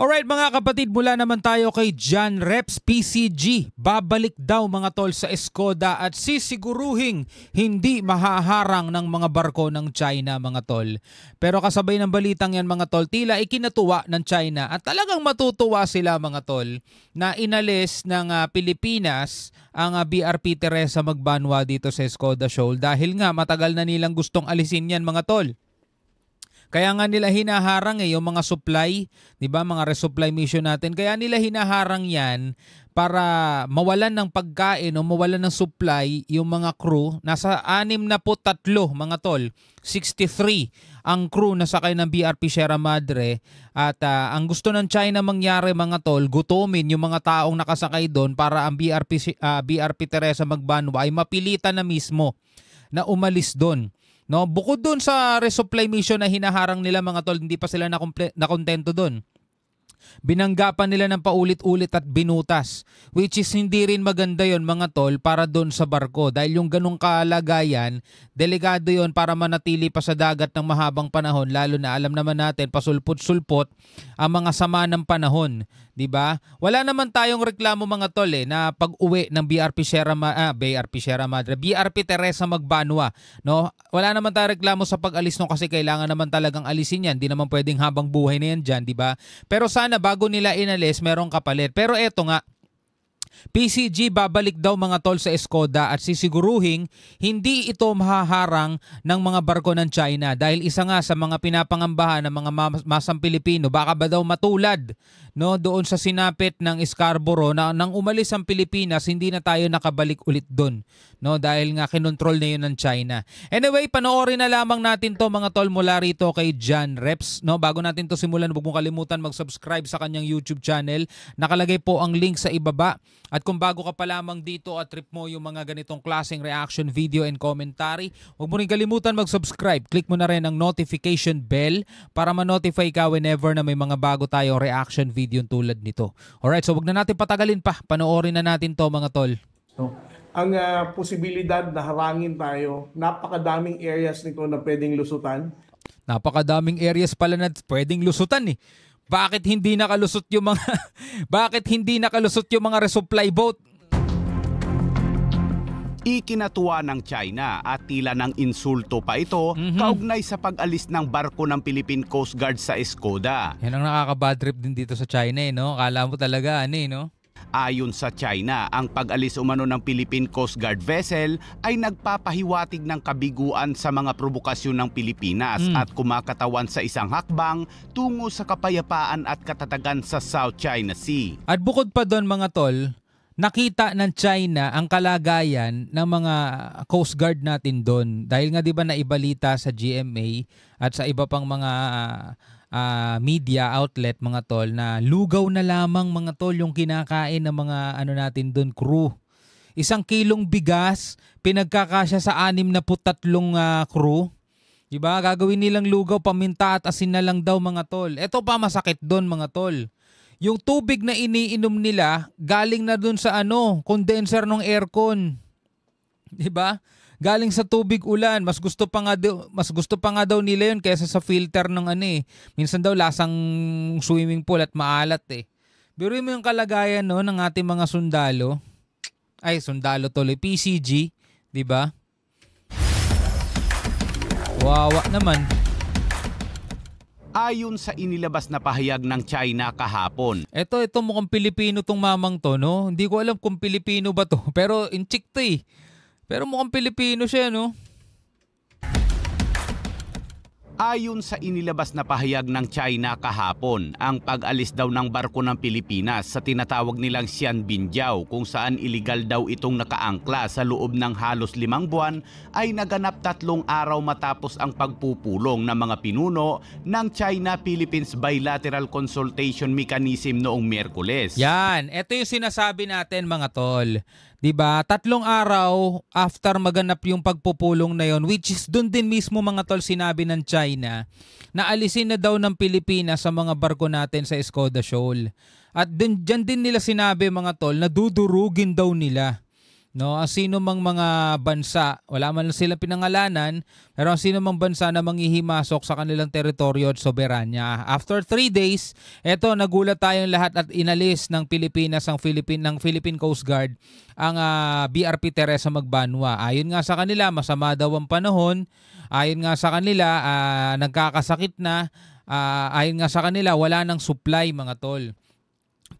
Alright mga kapatid, mula naman tayo kay John Reps PCG. Babalik daw mga tol sa Skoda at sisiguruhing hindi mahaharang ng mga barko ng China mga tol. Pero kasabay ng balitang yan mga tol, tila ikinatuwa ng China at talagang matutuwa sila mga tol na inalis ng Pilipinas ang BRP Teresa Magbanwa dito sa Skoda Shoal dahil nga matagal na nilang gustong alisin yan mga tol. Kaya nga nila hinaharang yung mga supply, 'di ba? Mga resupply mission natin. Kaya nila hinaharang 'yan para mawalan ng pagkain o mawalan ng supply yung mga crew. Nasa 63 mga tol. 63 ang crew na sakay ng BRP Sierra Madre at ang gusto ng China mangyari mga tol, gutumin yung mga taong nakasakay doon para ang BRP Teresa Magbanwa ay mapilitan na mismo na umalis doon. No, bukod doon sa resupply mission na hinaharang nila mga tol, hindi pa sila nakontento doon. Binanggapan nila ng paulit-ulit at binutas, which is hindi rin maganda yon mga tol para doon sa barko dahil yung ganong kalagayan, delikado yon para manatili pa sa dagat ng mahabang panahon, lalo na alam naman natin pasulpot-sulpot ang mga sama ng panahon, 'di ba? Wala naman tayong reklamo mga tol na pag-uwi ng BRP Teresa Magbanwa, no? Wala naman tayong reklamo sa pag-alis no kasi kailangan naman talagang alisin 'yan, hindi naman pwedeng habang buhay na 'yan diyan, 'di ba? Pero sana bago nila inalis, merong kapalit. Pero eto nga, PCG babalik daw mga tol sa Skoda at sisiguruhing hindi ito mahaharang ng mga barko ng China dahil isa nga sa mga pinapangambahan ng mga masang Pilipino, baka ba daw matulad no doon sa sinapit ng Scarborough na nang umalis ang Pilipinas hindi na tayo nakabalik ulit doon no dahil nga kinontrol na yun ng China. Anyway, panoorin na lamang natin to mga tol mula rito kay John Reps no. Bago natin to simulan, huwag mong kalimutan mag-subscribe sa kanyang YouTube channel. Nakalagay po ang link sa ibaba. At kung bago ka pa lamang dito at trip mo yung mga ganitong klaseng reaction video and commentary, huwag mo rin kalimutan mag-subscribe. Click mo na rin ang notification bell para ma-notify ka whenever na may mga bago tayong reaction video tulad nito. Alright, so huwag na natin patagalin pa. Panoorin na natin to mga tol. So, ang posibilidad na harangin tayo, napakadaming areas nito na pwedeng lusutan. Napakadaming areas pala na pwedeng lusutan eh. Bakit hindi nakalusot yung mga resupply boat? Ikinatuwa ng China at tila ng insulto pa ito kaugnay sa pag-alis ng barko ng Philippine Coast Guard sa Skoda. Yan ang nakaka-bad trip din dito sa China no? Akala mo talaga no? Ayon sa China, ang pag-alis umano ng Philippine Coast Guard vessel ay nagpapahiwatig ng kabiguan sa mga provokasyon ng Pilipinas at kumakatawan sa isang hakbang tungo sa kapayapaan at katatagan sa South China Sea. At bukod pa doon mga tol, nakita ng China ang kalagayan ng mga Coast Guard natin doon. Dahil nga 'di ba naibalita sa GMA at sa iba pang mga media outlet mga tol na lugaw na lamang mga tol yung kinakain ng mga natin doon crew. 1 kilong bigas pinagkakasya sa 63 crew. Diba? Gagawin nilang lugaw, paminta at asin na lang daw mga tol. Ito pa masakit doon mga tol. Yung tubig na iniinom nila galing na doon sa condenser ng aircon. Diba? Galing sa tubig ulan, mas gusto pa nga daw nila yun kaysa sa filter ng Minsan daw lasang swimming pool at maalat eh. Biruin mo yung kalagayan ng ating mga sundalo. Ay, sundalo tuloy, PCG, 'di ba? Wawa naman. Ayon sa inilabas na pahayag ng China kahapon. Ito mukhang Pilipino tong mamang to, no? Hindi ko alam kung Pilipino ba to, pero in-chick to eh. Pero mukhang Pilipino siya, no? Ayon sa inilabas na pahayag ng China kahapon, ang pag-alis daw ng barko ng Pilipinas sa tinatawag nilang Xianbinjiao kung saan iligal daw itong nakaangkla sa loob ng halos 5 buwan ay naganap 3 araw matapos ang pagpupulong ng mga pinuno ng China-Philippines Bilateral Consultation Mechanism noong Miyerkules. Yan, ito yung sinasabi natin mga tol. 'Di ba? 3 araw after maganap yung pagpupulong na yon, which is doon din mismo mga tol sinabi ng China na alisin na daw ng Pilipinas sa mga barko natin sa Skoda Shoal. At diyan din nila sinabi mga tol na dudurugin daw nila No, ang sino mang mga bansa, wala man lang sila pinangalanan, pero ang sino mang bansa na manghihimasok sa kanilang teritoryo at soberanya. After 3 days, eto nagulat tayong lahat at inalis ng Pilipinas ng Philippine Coast Guard ang BRP Teresa Magbanwa. Ayon nga sa kanila, masama daw ang panahon. Ayon nga sa kanila, nagkakasakit na. Ayon nga sa kanila, wala nang supply mga tol.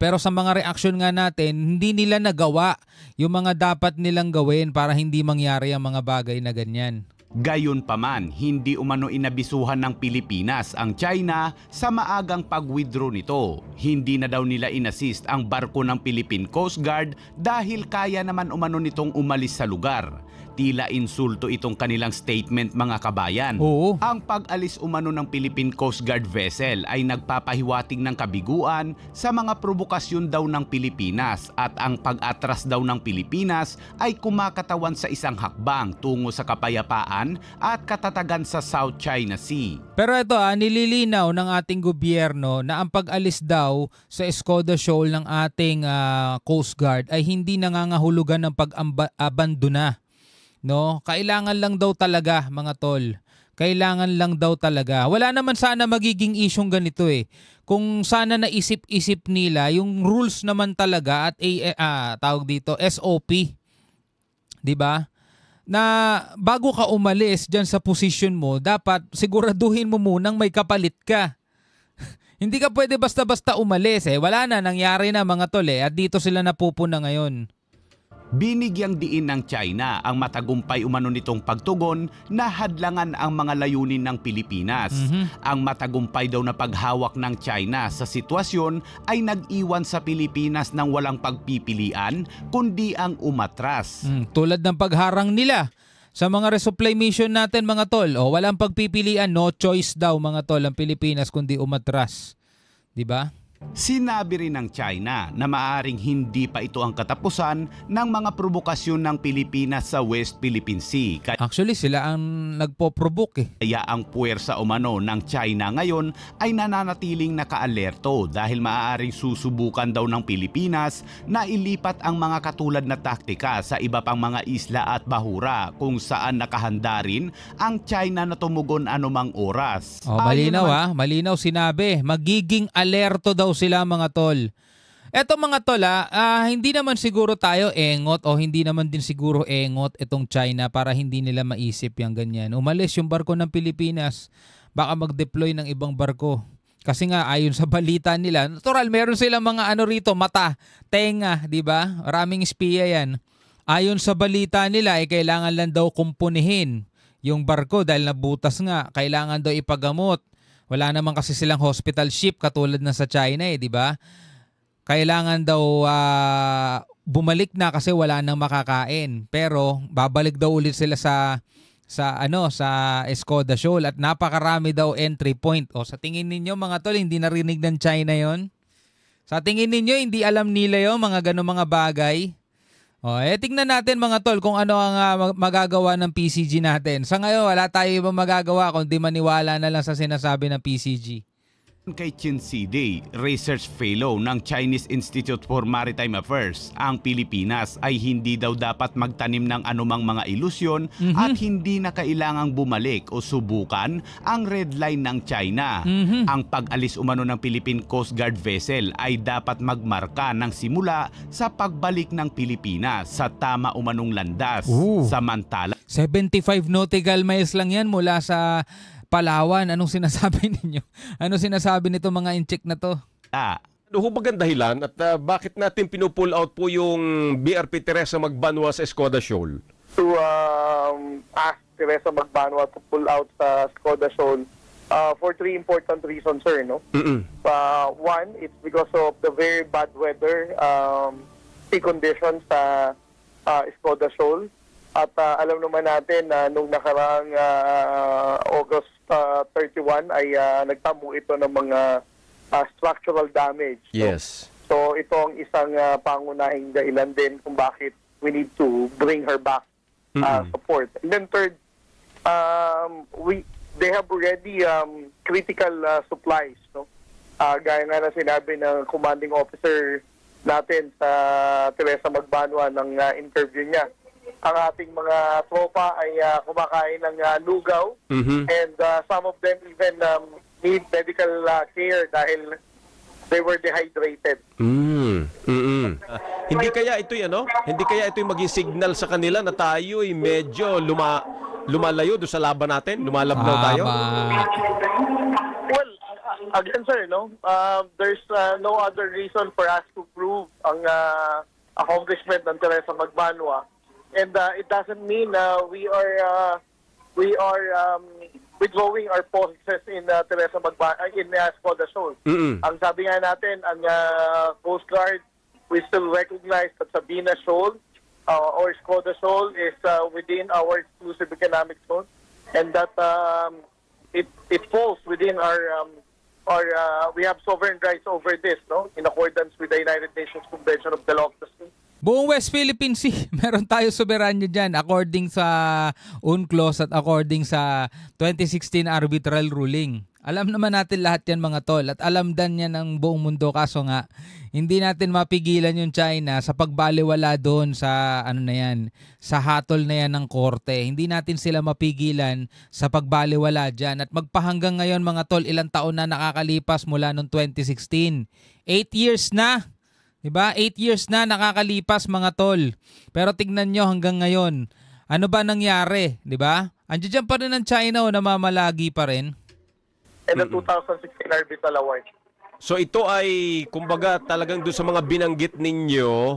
Pero sa mga reaksyon nga natin, hindi nila nagawa yung mga dapat nilang gawin para hindi mangyari ang mga bagay na ganyan. Gayunpaman, hindi umano inabisuhan ng Pilipinas ang China sa maagang pag-withdraw nito. Hindi na daw nila inassist ang barko ng Philippine Coast Guard dahil kaya naman umano nitong umalis sa lugar. Tila insulto itong kanilang statement mga kabayan. Oo. Ang pag-alis umano ng Philippine Coast Guard vessel ay nagpapahiwatig ng kabiguan sa mga provokasyon daw ng Pilipinas at ang pag-atras daw ng Pilipinas ay kumakatawan sa isang hakbang tungo sa kapayapaan at katatagan sa South China Sea. Pero ito nililinaw ng ating gobyerno na ang pag-alis daw sa Escoda Shoal ng ating Coast Guard ay hindi nangangahulugan ng pag-abandona. No, kailangan lang daw talaga mga tol. Kailangan lang daw talaga. Wala naman sana magiging isyong ganito eh. Kung sana naisip-isip nila yung rules naman talaga at tawag dito SOP. 'Di ba? Na bago ka umalis diyan sa position mo, dapat siguraduhin mo munang may kapalit ka. Hindi ka pwede basta-basta umalis eh. Wala na, nangyari na mga tol eh. At dito sila napupuna ngayon. Binigyang diin ng China ang matagumpay umano nitong pagtugon na hadlangan ang mga layunin ng Pilipinas. Ang matagumpay daw na paghawak ng China sa sitwasyon ay nag-iwan sa Pilipinas ng walang pagpipilian kundi ang umatras. Tulad ng pagharang nila sa mga resupply mission natin mga tol. Walang pagpipilian, no choice daw mga tol ang Pilipinas kundi umatras. 'Di ba? Sinabi rin ng China na maaaring hindi pa ito ang katapusan ng mga provokasyon ng Pilipinas sa West Philippine Sea. Actually, sila ang nagpo-provoke eh. Kaya ang puwersa umano ng China ngayon ay nananatiling nakaalerto dahil maaaring susubukan daw ng Pilipinas na ilipat ang mga katulad na taktika sa iba pang mga isla at bahura kung saan nakahanda rin ang China na tumugon anumang oras. Malinaw malinaw sinabi. Magiging alerto daw sila mga tol. Eto mga tol hindi naman siguro tayo engot o hindi naman din siguro engot itong China para hindi nila maisip yung ganyan. Umalis yung barko ng Pilipinas, baka mag-deploy ng ibang barko. Kasi nga ayon sa balita nila, natural meron silang mga rito, mata, tenga, di ba? Maraming espiya yan. Ayon sa balita nila kailangan lang daw kumpunihin yung barko dahil nabutas nga, kailangan daw ipagamot. Wala naman kasi silang hospital ship katulad na sa China di ba? Kailangan daw bumalik na kasi wala nang makakain. Pero babalik daw ulit sila sa Escoda Shoal at napakarami daw entry point. Sa tingin ninyo mga tol, hindi narinig ng China 'yon? Sa tingin ninyo hindi alam nila 'yon mga ganung mga bagay? Tingnan natin mga tol kung ano ang magagawa ng PCG natin. Sa ngayon, wala tayo ibang magagawa kundi maniwala na lang sa sinasabi ng PCG. Kay Chin Sidi, Research Fellow ng Chinese Institute for Maritime Affairs, ang Pilipinas ay hindi daw dapat magtanim ng anumang mga ilusyon at hindi na kailangang bumalik o subukan ang red line ng China. Ang pag-alis umano ng Philippine Coast Guard vessel ay dapat magmarka ng simula sa pagbalik ng Pilipinas sa tama umanong landas. Samantala, 75 nautical miles lang yan mula sa Palawan. Anong sinasabi ninyo? Ano sinasabi nito mga incheck na to? Ano ho ba ang dahilan at bakit natin pinupull out po yung BRP Teresa Magbanwa sa Escoda Shoal? To ask Teresa Magbanwa to pull out sa Escoda Shoal for 3 important reasons, sir. No? One, it's because of the very bad weather sea conditions sa Escoda Shoal. At alam naman natin na nung nakaraang August 31 ay nagtamo ito ng mga structural damage. Yes. So ito ang isang pangunahing dahilan din kung bakit we need to bring her back support. And then third, they have already critical supplies. No? Gaya nga na sinabi ng commanding officer natin sa Teresa Magbanwa ng interview niya. Ang ating mga tropa ay kumakain ng lugaw and some of them even need medical care dahil they were dehydrated. Hindi kaya ito'y Hindi kaya ito'y maging signal sa kanila na tayo ay medyo lumalayo doon sa laban natin? Lumalabnaw tayo? Well, again sir, there's no other reason for us to prove ang accomplishment ng Teresa Magbanwa. And it doesn't mean we are withdrawing our policies in Teresa Magbanwa in Skoda Shoal. Ang sabi nga natin, ang Coast Guard, we still recognize that Sabina Shoal or Skoda Shoal is within our exclusive economic zone, and that it falls within our we have sovereign rights over this, in accordance with the United Nations Convention of the Law of the Sea. Buong West Philippine Sea, meron tayo soberanya dyan according sa UNCLOS at according sa 2016 arbitral ruling. Alam naman natin lahat yan mga tol at alam din yan ng buong mundo, kaso nga hindi natin mapigilan yung China sa pagbaliwala doon sa sa hatol na yan ng korte. Hindi natin sila mapigilan sa pagbaliwala dyan at magpahanggang ngayon mga tol, ilang taon na nakakalipas mula noong 2016. 8 years na. Diba? 8 years na nakakalipas mga tol. Pero tignan nyo hanggang ngayon. Ano ba nangyari? Diba? Andiyan pa rin ang China o namamalagi pa rin? And the 2016 arbitral award. So ito ay, kumbaga talagang doon sa mga binanggit ninyo,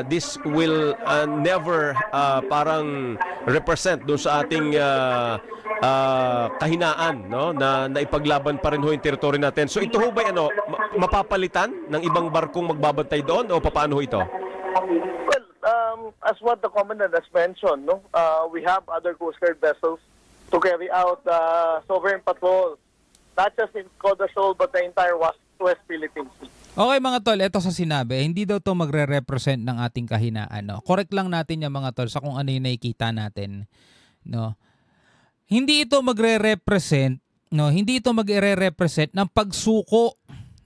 this will never parang represent doon sa ating kahinaan, na ipaglaban pa rin ho yung teritoryo natin. So ito ho ba mapapalitan ng ibang barkong magbabantay doon o paano ho ito? Well, as what the Commandant has mentioned, we have other Coast Guard vessels to carry out sovereign patrol, not just in Skoda Shoal but the entire West Philippine Sea. Okay mga tol, ito sa sinabi, hindi daw to magre-represent ng ating kahinaan. Correct lang natin yung mga tol sa kung ano yung nakikita natin. Hindi ito magre-represent, hindi ito magre-represent ng pagsuko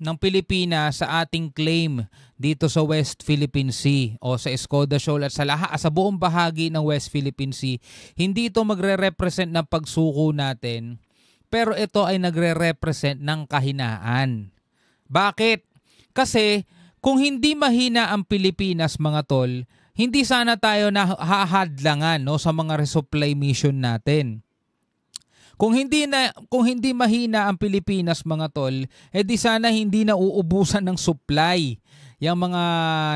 ng Pilipinas sa ating claim dito sa West Philippine Sea o sa Skoda Shoal at sa buong bahagi ng West Philippine Sea. Hindi ito magre-represent ng pagsuko natin, pero ito ay nagre-represent ng kahinaan. Bakit? Kasi kung hindi mahina ang Pilipinas mga tol, hindi sana tayo nahahadlangan sa mga resupply mission natin. Kung hindi mahina ang Pilipinas mga tol, di sana hindi na uubusan ng supply yung mga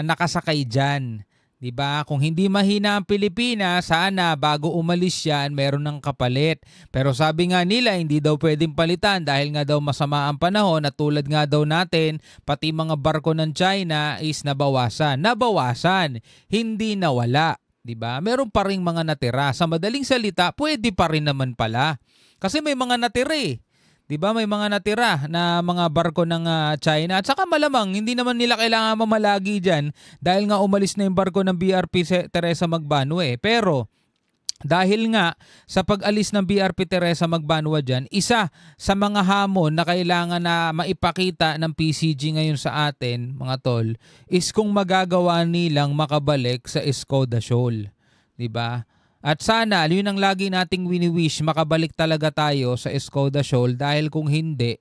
nakasakay diyan. 'Di ba? Kung hindi mahina ang Pilipinas, sana bago umalis yan, meron ng kapalit. Pero sabi nga nila, hindi daw pwedeng palitan dahil nga daw masama ang panahon at tulad nga daw natin, pati mga barko ng China is nabawasan. Nabawasan, hindi nawala. 'Di ba? Meron pa ring mga natira. Sa madaling salita, pwede pa rin naman pala. Kasi may mga natira eh. 'Di ba? May mga natira na mga barko ng China at saka malamang hindi naman nila kailangan mamalagi diyan dahil nga umalis na yung barko ng BRP Teresa Magbanwa eh. Pero dahil nga sa pag-alis ng BRP Teresa Magbanwa diyan, isa sa mga hamon na kailangan na maipakita ng PCG ngayon sa atin, mga tol, is kung magagawa nilang makabalik sa Skoda Shoal. 'Di ba? At sana, yun ang lagi nating wini-wish, makabalik talaga tayo sa Skoda Shoal dahil kung hindi,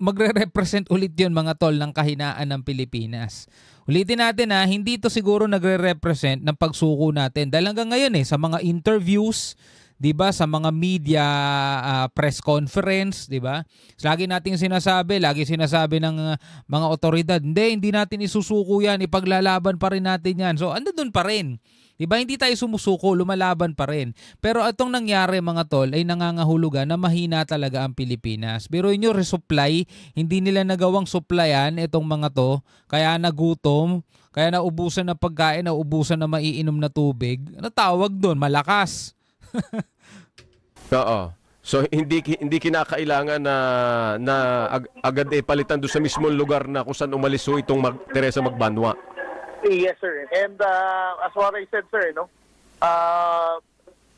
magre-represent ulit yun mga tol ng kahinaan ng Pilipinas. Ulitin natin hindi to siguro nagre-represent ng pagsuko natin. Dahil hanggang ngayon sa mga interviews, 'di ba, sa mga media press conference, 'di ba? Lagi nating sinasabi ng mga otoridad, hindi natin isusuko 'yan, ipaglalaban pa rin natin 'yan. So, andun pa rin. Diba, hindi tayo sumusuko, lumalaban pa rin. Pero itong nangyari mga tol ay nangangahulugan na mahina talaga ang Pilipinas. Pero inyo resupply, hindi nila nagawang supplyan itong mga to, kaya nagutom, kaya naubusan ng pagkain, naubusan na maiinom na tubig. Ano tawag doon? Malakas. Oo. So hindi kinakailangan na agad palitan doon sa mismong lugar na kung saan umalis itong Teresa Magbanwa. Yes, sir. And as what I said, sir,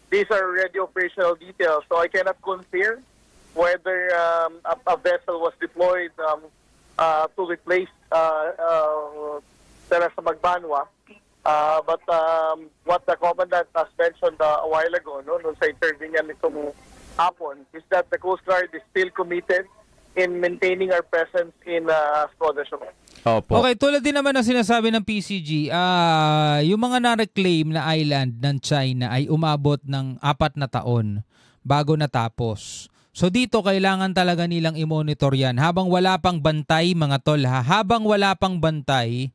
these are already operational details, so I cannot confirm whether a vessel was deployed to replace Teresa Magbanwa. But what the Commandant has mentioned a while ago, no, nung sa interview niya nitong hapon, is that the Coast Guard is still committed in maintaining our presence in Skoda Shoal. Opo. Okay, tulad din naman ng sinasabi ng PCG, yung mga na-reclaim na island ng China ay umabot ng 4 na taon bago natapos. So dito kailangan talaga nilang i-monitor yan. Habang wala pang bantay mga tol ha, habang wala pang bantay,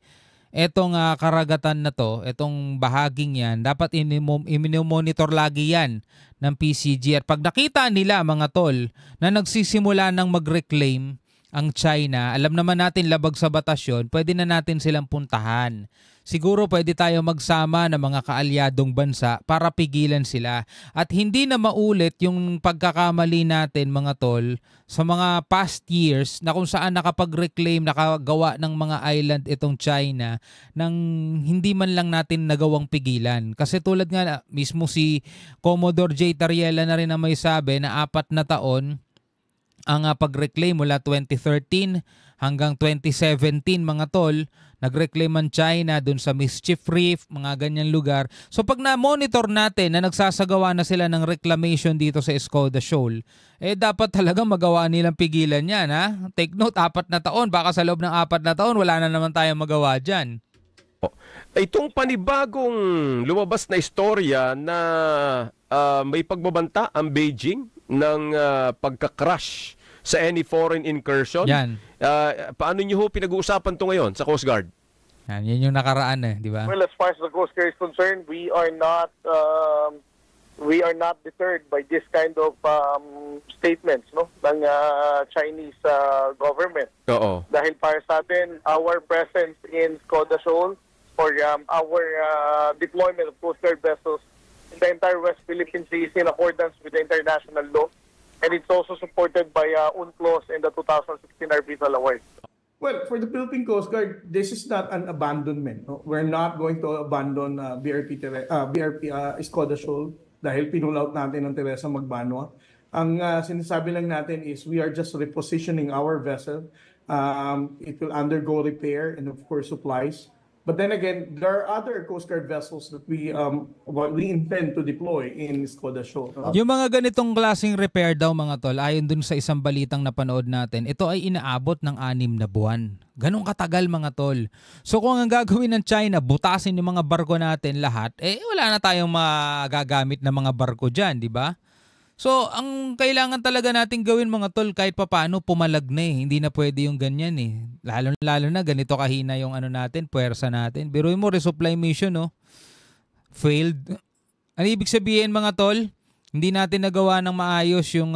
etong karagatan na to, etong bahaging yan, dapat i-monitor lagi yan ng PCG. At pag nakita nila mga tol na nagsisimula ng mag-reclaim ang China, alam naman natin labag sa batas yun, pwede na natin silang puntahan. Siguro pwede tayo magsama ng mga kaalyadong bansa para pigilan sila. At hindi na maulit yung pagkakamali natin mga tol sa mga past years na kung saan nakapag-reclaim, nakagawa ng mga island itong China nang hindi man lang natin nagawang pigilan. Kasi tulad nga mismo si Commodore J. Tariela na rin na may sabi na 4 na taon ang pag-reclaim mula 2013 hanggang 2017 mga tol, nag-reclaim ang China dun sa Mischief Reef, mga ganyan lugar. So pag na-monitor natin na nagsasagawa na sila ng reclamation dito sa Skoda Shoal, dapat talaga magawa nilang pigilan yan. Ha? Take note, 4 na taon. Baka sa loob ng 4 na taon, wala na naman tayong magawa dyan. Itong panibagong lumabas na istorya na may pagbabanta ang Beijing ng pagka-crash sa any foreign incursion. Yan. Paano niyo ho pinag-uusapan to ngayon sa Coast Guard? Yan yung nakaraan di ba? Well, as far as the Coast Guard is concerned, we are not deterred by this kind of statements, no, ng Chinese government. Oo. Dahil para sa atin, our presence in Skoda Shoal or our deployment of Coast Guard vessels in the entire West Philippine Sea is in accordance with the international law. And it's also supported by UNCLOS and the 2016 Arbitral Award. Well, for the Philippine Coast Guard, this is not an abandonment. No? We're not going to abandon BRP Skoda Shoal dahil pinulaut natin ng Teresa Magbanwa. Ang sinasabi lang natin is we are just repositioning our vessel. It will undergo repair and of course supplies. But then again, there are other Coast Guard vessels that we intend to deploy in Skoda Shoal. Yung mga ganitong klaseng repair daw mga tol, ayon dun sa isang balitang napanood natin, ito ay inaabot ng 6 na buwan. Ganong katagal mga tol. So kung ang gagawin ng China, butasin yung mga barko natin lahat, wala na tayong magagamit na mga barko dyan, di ba? So, ang kailangan talaga nating gawin mga tol, kahit papaano pumalag na Hindi na pwede yung ganyan Lalo na ganito kahina yung natin, puwersa natin. Biruin mo, resupply mission, failed. Ano ibig sabihin mga tol? Hindi natin nagawa ng maayos yung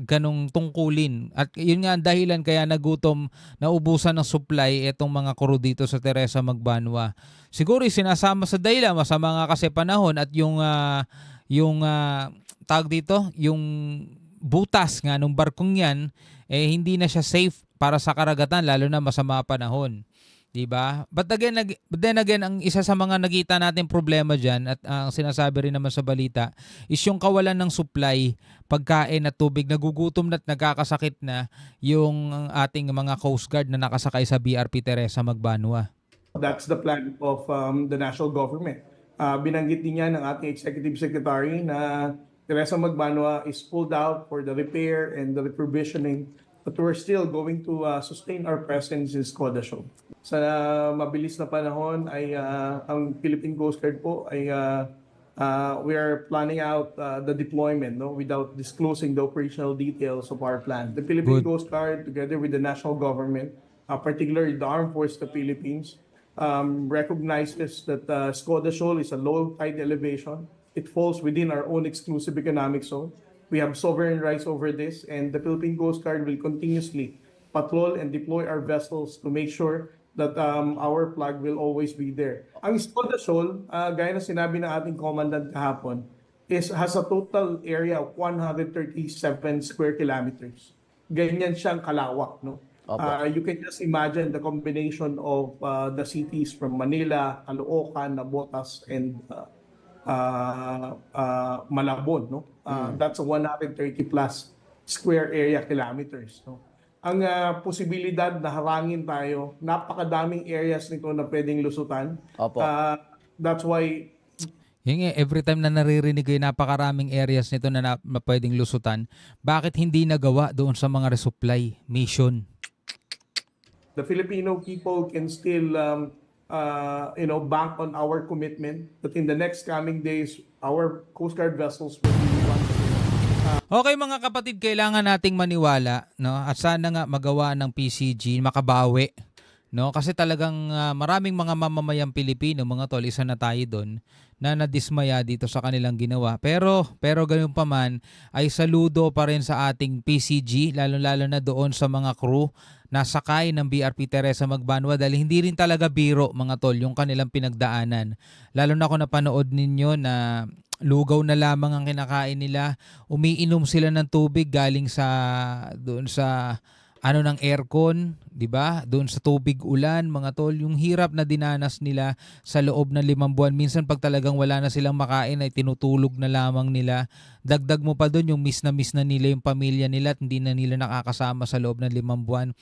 ganong tungkulin. At yun nga ang dahilan kaya nagutom, naubusan ng supply itong mga crew dito sa Teresa Magbanwa. Siguro sinasama sa dahilan, masama nga kasi panahon at yung tawag dito, yung butas nga nung barkong yan, hindi na siya safe para sa karagatan, lalo na masama panahon. Diba? But then again, ang isa sa mga nakita natin problema dyan, at ang sinasabi rin naman sa balita, is yung kawalan ng supply, pagkain at tubig, nagugutom na at nagkakasakit na yung ating mga Coast Guard na nakasakay sa BRP Teresa Magbanwa. That's the plan of the national government. Binanggit din niya ng ating Executive Secretary na Teresa Magbanwa is pulled out for the repair and the refurbishing, but we're still going to sustain our presence in Skoda Shoal. Sa mabilis na panahon ay ang Philippine Coast Guard po ay we are planning out the deployment without disclosing the operational details of our plan. The Philippine Coast Guard together with the national government, particularly the Armed Forces of the Philippines, recognizes that Skoda Shoal is a low tide elevation. It falls within our own exclusive economic zone. We have sovereign rights over this, and the Philippine Coast Guard will continuously patrol and deploy our vessels to make sure that our flag will always be there. Ang Skoda Shoal, gaya na sinabi ng ating commandant kahapon, has a total area of 137 square kilometers. Ganyan siyang kalawak, no? You can just imagine the combination of the cities from Manila, Caloocan, Nabotas, and Malabon, no? That's 130 plus square area kilometers, no? ang posibilidad na harangin tayo, napakadaming areas nito na pwedeng lusutan. Opo. That's why Every time na naririnig ko yung napakaraming areas nito na pwedeng lusutan, bakit hindi nagawa doon sa mga resupply mission? the Filipino people can still bank on our commitment that in the next coming days, our Coast Guard vessels will be one. Okay mga kapatid, kailangan nating maniwala, no? At sana nga magawa ng PCG makabawi, no? Kasi talagang maraming mga mamamayang Pilipino, mga tol, isa na tayo doon na nadismaya dito sa kanilang ginawa. Pero ganun pa man ay saludo pa rin sa ating PCG, lalo-lalo na doon sa mga crew na sakay ng BRP Teresa Magbanwa dahil hindi rin talaga biro, mga tol, yung kanilang pinagdaanan. Lalo na kung napanood ninyo na lugaw na lamang ang kinakain nila, umiinom sila ng tubig galing doon sa ng aircon, 'di ba? Doon sa tubig ulan, mga tol, yung hirap na dinanas nila sa loob ng 5 buwan. Minsan pag talagang wala na silang makain ay tinutulog na lamang nila. Dagdag mo pa doon yung miss na nila yung pamilya nila at hindi na nila nakakasama sa loob ng 5 buwan.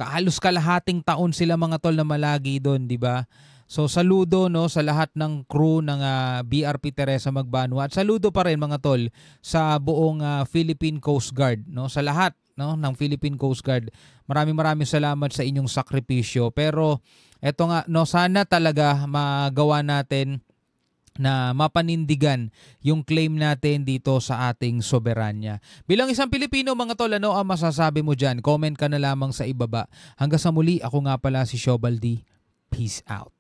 Halos kalahating taon sila, mga tol, na malagi doon, 'di ba? So saludo, no, sa lahat ng crew ng BRP Teresa Magbanwa at saludo pa rin, mga tol, sa buong Philippine Coast Guard, no, sa lahat, no, ng Philippine Coast Guard. Maraming salamat sa inyong sakripisyo. Pero eto nga, no, sana talaga magawa natin na mapanindigan yung claim natin dito sa ating soberanya. Bilang isang Pilipino, mga tol, ano ang masasabi mo dyan? Comment ka na lamang sa ibaba. Hanggang sa muli, ako nga pala si Shobaldi. Peace out.